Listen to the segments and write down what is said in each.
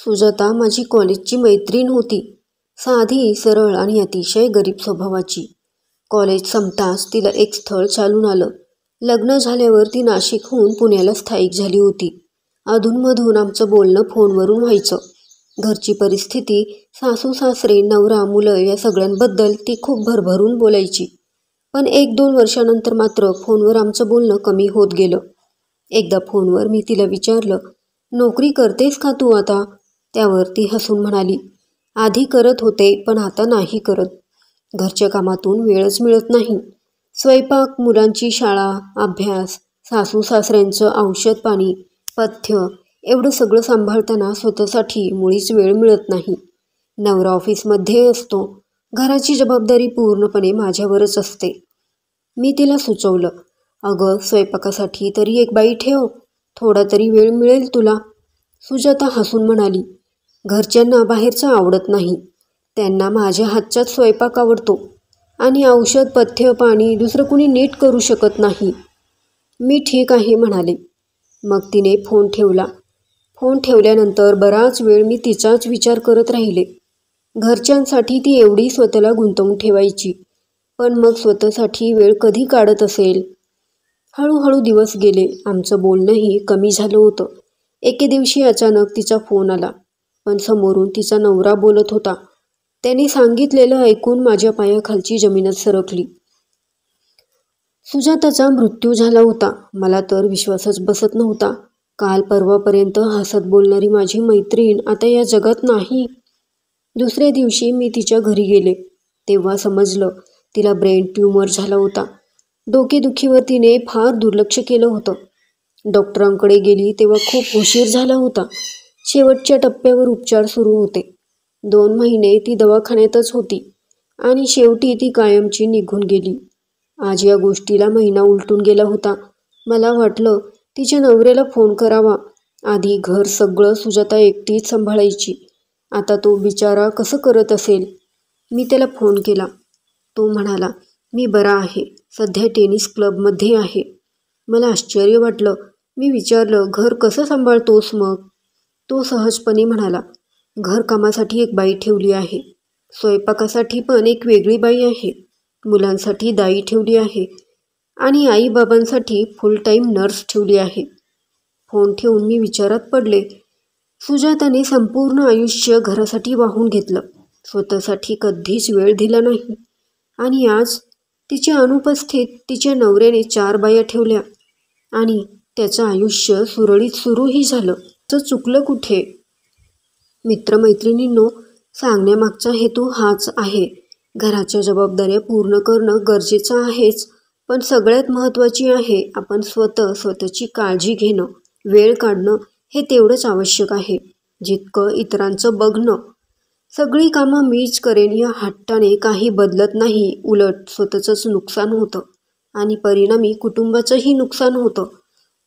सुजाता माझी कॉलेजची मैत्रीण होती. साधी, सरळ आणि अतिशय गरीब स्वभावाची. कॉलेज संपताच तिला एक स्थळ चालून आलं. लग्न झाल्यावर ती नाशिकहून पुण्याला स्थायिक झाली होती. अधूनमधून आमचं बोलणं फोनवरून व्हायचं. घरची परिस्थिती, सासू सासरे, नवरा, मुलं या सगळ्यांबद्दल ती खूप भरभरून बोलायची. पण 1-2 वर्षानंतर मात्र फोनवर आमचं बोलणं कमी होत गेलं. एकदा फोनवर मी तिला विचारलं, नोकरी करतेस का तू आता? त्यावर ती हसून म्हणाली, आधी करत होते पण आता नाही करत. घरच्या कामातून वेळच मिळत नाही. स्वयंपाक, मुलांची शाळा, अभ्यास, सासू सासऱ्यांचं औषध पाणी, पथ्य एवढं सगळं सांभाळताना स्वतःसाठी मुळीच वेळ मिळत नाही. नवरा ऑफिसमध्ये असतो. घराची जबाबदारी पूर्णपणे माझ्यावरच असते. मी तिला सुचवलं, अगं स्वयंपाकासाठी तरी एक बाई ठेव, थोडा तरी वेळ मिळेल तुला. सुजाता हसून म्हणाली, घरच्यांना बाहेरचं आवडत नाही. त्यांना माझ्या हातचाच स्वयंपाक आवडतो आणि औषध, पथ्य, पाणी दुसरं कुणी नीट करू शकत नाही. मी ठीक आहे म्हणाले. मग तिने फोन ठेवला. फोन ठेवल्यानंतर बराच वेळ मी तिचाच विचार करत राहिले. घरच्यांसाठी ती एवढी स्वतःला गुंतवून ठेवायची, पण मग स्वतःसाठी वेळ कधी काढत असेल? हळूहळू दिवस गेले. आमचं बोलणंही कमी झालं होतं. एके दिवशी अचानक तिचा फोन आला, पण समोरून तिचा नवरा बोलत होता. त्याने सांगितलेलं ऐकून माझ्या पायाखालची जमीनच सरकली. सुजाताचा मृत्यू झाला होता. मला तर विश्वासच बसत नव्हता. काल परवापर्यंत हसत बोलणारी माझी मैत्रीण आता या जगात नाही. दुसऱ्या दिवशी मी तिच्या घरी गेले. तेव्हा समजलं तिला ब्रेन ट्यूमर झाला होता. डोकेदुखीवर तिने फार दुर्लक्ष केलं होतं. डॉक्टरांकडे गेली तेव्हा खूप उशीर झाला होता. शेवटच्या टप्प्यावर उपचार सुरू होते. 2 महिने ती दवाखान्यातच होती आणि शेवटी ती कायमची निघून गेली. आज या गोष्टीला महिना उलटून गेला होता. मला वाटलं तिच्या नवऱ्याला फोन करावा. आधी घर सगळं सुजाता एकटीच सांभाळायची. आता तो बिचारा कसं करत असेल? मी त्याला फोन केला. तो म्हणाला, मी बरा आहे, सध्या टेनिस क्लबमध्ये आहे. मला आश्चर्य वाटलं. मी विचारलं, घर कसं सांभाळतोस मग? तो सहजपणे म्हणाला, घरकामासाठी एक बाई ठेवली आहे, स्वयंपाकासाठी पण एक वेगळी बाई आहे, मुलांसाठी दाई ठेवली आहे आणि आईबाबांसाठी फुल टाईम नर्स ठेवली आहे. फोन ठेवून मी विचारात पडले. सुजाताने संपूर्ण आयुष्य घरासाठी वाहून घेतलं, स्वतःसाठी कधीच वेळ दिला नाही. आणि आज तिच्या अनुपस्थित तिच्या नवऱ्याने 4 बाया ठेवल्या आणि त्याचं आयुष्य सुरळीत सुरूही झालं. तर चुकलं कुठे? मित्रमैत्रिणींनो, सांगण्यामागचा हेतू हाच आहे. घराच्या जबाबदाऱ्या पूर्ण करणं गरजेचं आहेच, पण सगळ्यात महत्त्वाची आहे आपण स्वतःची काळजी घेणं, वेळ काढणं हे तेवढंच आवश्यक आहे जितकं इतरांचं बघणं. सगळी कामं मीच करेन या हट्टाने काही बदलत नाही. उलट स्वतःचंच नुकसान होतं आणि परिणामी कुटुंबाचंही नुकसान होतं.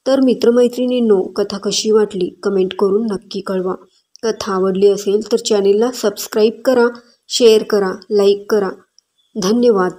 तर मित्रमैत्रिणींनो, कथा कशी वाटली कमेंट करून नक्की कळवा. कथा आवडली असेल तर चॅनेलला सबस्क्राईब करा, शेअर करा, लाईक करा. धन्यवाद.